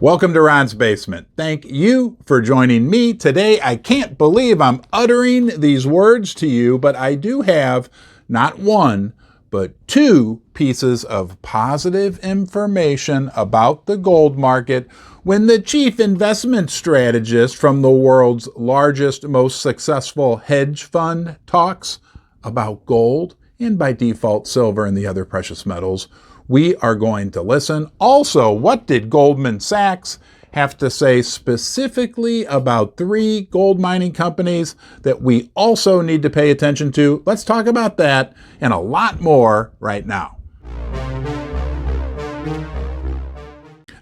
Welcome to Ron's Basement. Thank you for joining me today. I can't believe I'm uttering these words to you, but I do have not one, but two pieces of positive information about the gold market when the chief investment strategist from the world's largest, most successful hedge fund talks about gold and by default silver and the other precious metals. We are going to listen. Also, what did Goldman Sachs have to say specifically about three gold mining companies that we also need to pay attention to? Let's talk about that and a lot more right now.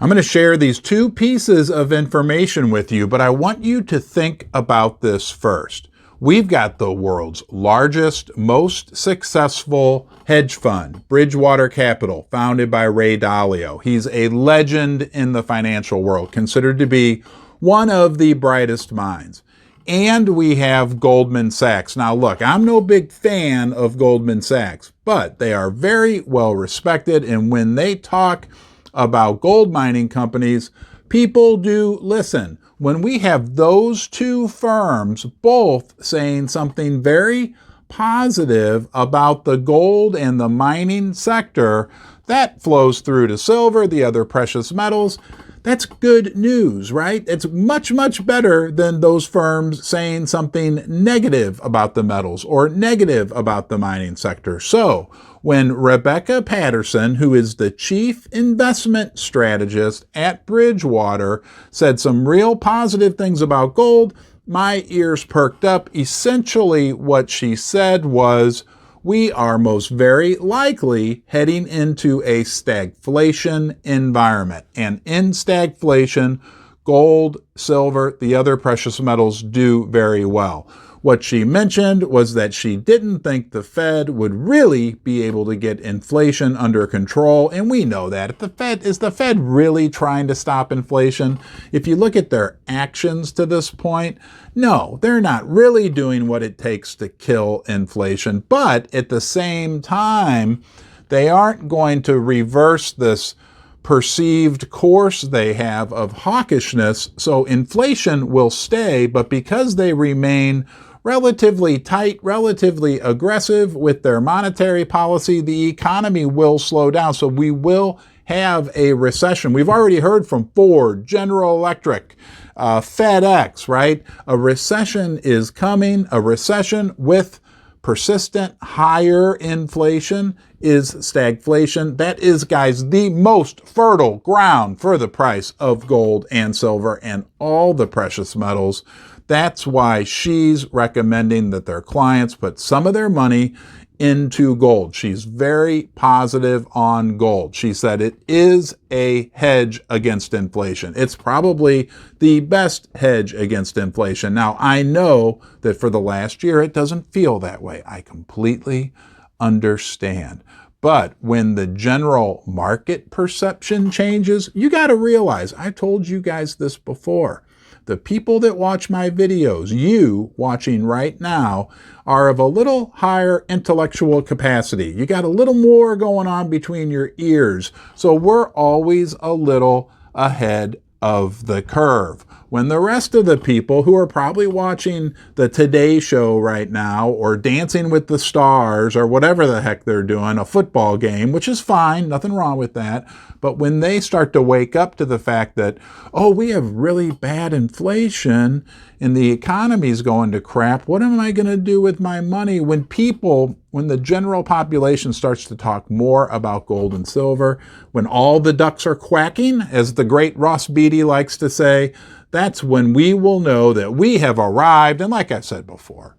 I'm going to share these two pieces of information with you, but I want you to think about this first. We've got the world's largest, most successful hedge fund, Bridgewater Capital, founded by Ray Dalio. He's a legend in the financial world, considered to be one of the brightest minds. And we have Goldman Sachs. Now look, I'm no big fan of Goldman Sachs, but they are very well respected. And when they talk about gold mining companies, people do listen. When we have those two firms both saying something very positive about the gold and the mining sector, that flows through to silver, the other precious metals. That's good news, right? It's much, much better than those firms saying something negative about the metals or negative about the mining sector. So when Rebecca Patterson, who is the chief investment strategist at Bridgewater, said some real positive things about gold, my ears perked up. Essentially, what she said was, we are most very likely heading into a stagflation environment. And in stagflation, gold, silver, the other precious metals do very well. What she mentioned was that she didn't think the Fed would really be able to get inflation under control, and we know that. Is the Fed really trying to stop inflation? If you look at their actions to this point, no, they're not really doing what it takes to kill inflation, but at the same time, they aren't going to reverse this perceived course they have of hawkishness, so inflation will stay, but because they remain relatively tight, relatively aggressive with their monetary policy, the economy will slow down. So we will have a recession. We've already heard from Ford, General Electric, FedEx, right? A recession is coming. A recession with persistent higher inflation is stagflation. That is, guys, the most fertile ground for the price of gold and silver and all the precious metals. That's why she's recommending that their clients put some of their money into gold. She's very positive on gold. She said it is a hedge against inflation. It's probably the best hedge against inflation. Now, I know that for the last year, it doesn't feel that way. I completely understand. But when the general market perception changes, you got to realize, I told you guys this before, the people that watch my videos, you watching right now, are of a little higher intellectual capacity. You got a little more going on between your ears. So we're always a little ahead of the curve. When the rest of the people who are probably watching the Today Show right now or Dancing with the Stars or whatever the heck they're doing, a football game, which is fine, nothing wrong with that. But when they start to wake up to the fact that, oh, we have really bad inflation and the economy's going to crap, what am I going to do with my money? When the general population starts to talk more about gold and silver, when all the ducks are quacking, as the great Ross Beatty likes to say, that's when we will know that we have arrived. And like I said before,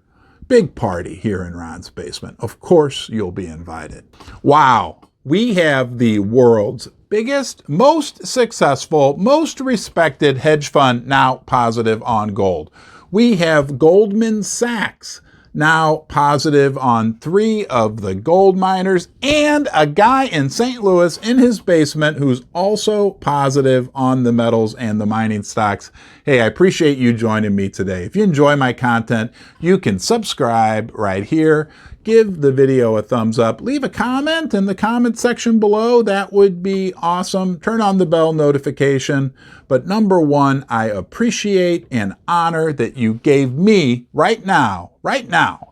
big party here in Ron's Basement. Of course, you'll be invited. Wow. We have the world's biggest, most successful, most respected hedge fund now positive on gold. We have Goldman Sachs now positive on three of the gold miners, and a guy in St. Louis in his basement who's also positive on the metals and the mining stocks. Hey, I appreciate you joining me today. If you enjoy my content, you can subscribe right here. give the video a thumbs up. Leave a comment in the comment section below. That would be awesome. Turn on the bell notification. But number one, I appreciate and honor that you gave me right now,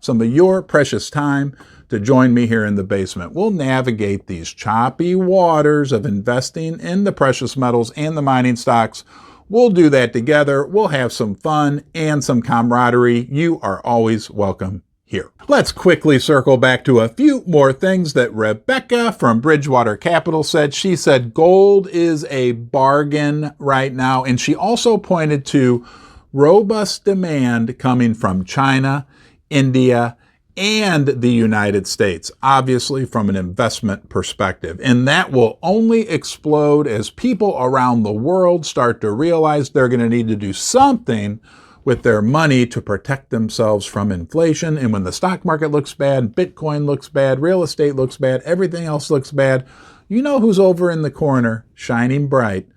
some of your precious time to join me here in the basement. We'll navigate these choppy waters of investing in the precious metals and the mining stocks. We'll do that together. We'll have some fun and some camaraderie. You are always welcome here. Let's quickly circle back to a few more things that Rebecca from Bridgewater Capital said. She said gold is a bargain right now, and she also pointed to robust demand coming from China, India, and the United States, obviously from an investment perspective. And that will only explode as people around the world start to realize they're going to need to do something with their money to protect themselves from inflation. And when the stock market looks bad, Bitcoin looks bad, real estate looks bad, everything else looks bad, you know who's over in the corner, shining bright?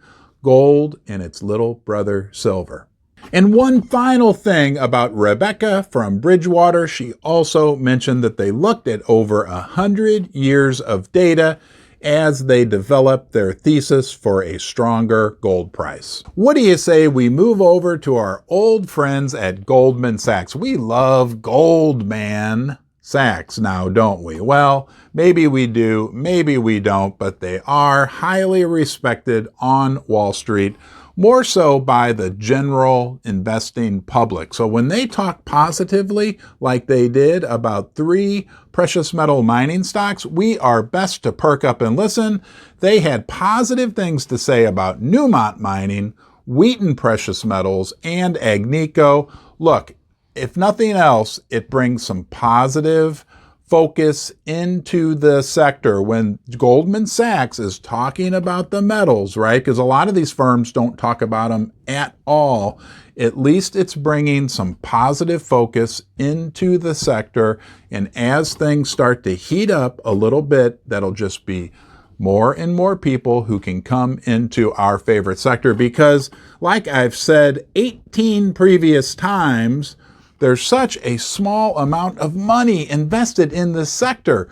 Gold and its little brother, silver. And one final thing about Rebecca from Bridgewater, she also mentioned that they looked at over 100 years of data as they developed their thesis for a stronger gold price. What do you say we move over to our old friends at Goldman Sachs? We love Goldman Sachs now, don't we? Well, maybe we do, maybe we don't, but they are highly respected on Wall Street, more so by the general investing public. So when they talk positively, like they did about 3 precious metal mining stocks, we are best to perk up and listen. They had positive things to say about Newmont Mining, Wheaton Precious Metals, and Agnico. Look, if nothing else, it brings some positive focus into the sector when Goldman Sachs is talking about the metals, right? Because a lot of these firms don't talk about them at all. At least it's bringing some positive focus into the sector. And as things start to heat up a little bit, that'll just be more and more people who can come into our favorite sector. Because like I've said 18 previous times, there's such a small amount of money invested in this sector.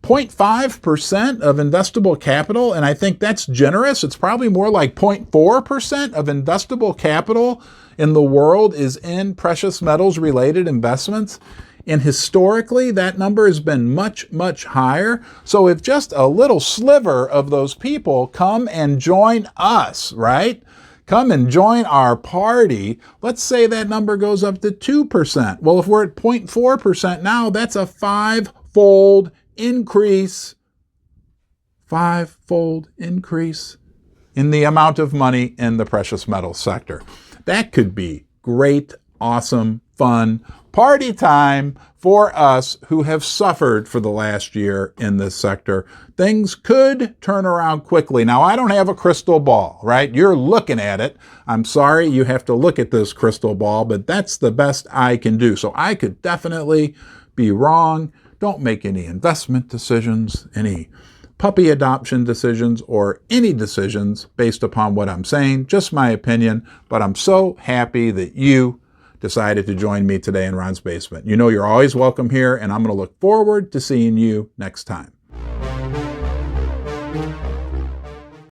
0.5% of investable capital, and I think that's generous. It's probably more like 0.4% of investable capital in the world is in precious metals related investments. And historically, that number has been much, much higher. So if just a little sliver of those people come and join us, right? Come and join our party. Let's say that number goes up to 2%. Well, if we're at 0.4% now, that's a 5-fold increase. 5-fold increase in the amount of money in the precious metal sector. That could be great, awesome, fun party time for us who have suffered for the last year in this sector. Things could turn around quickly. Now, I don't have a crystal ball, right? You're looking at it. I'm sorry you have to look at this crystal ball, but that's the best I can do. So I could definitely be wrong. Don't make any investment decisions, any puppy adoption decisions, or any decisions based upon what I'm saying. Just my opinion, but I'm so happy that you decided to join me today in Ron's Basement. You know you're always welcome here, and I'm going to look forward to seeing you next time.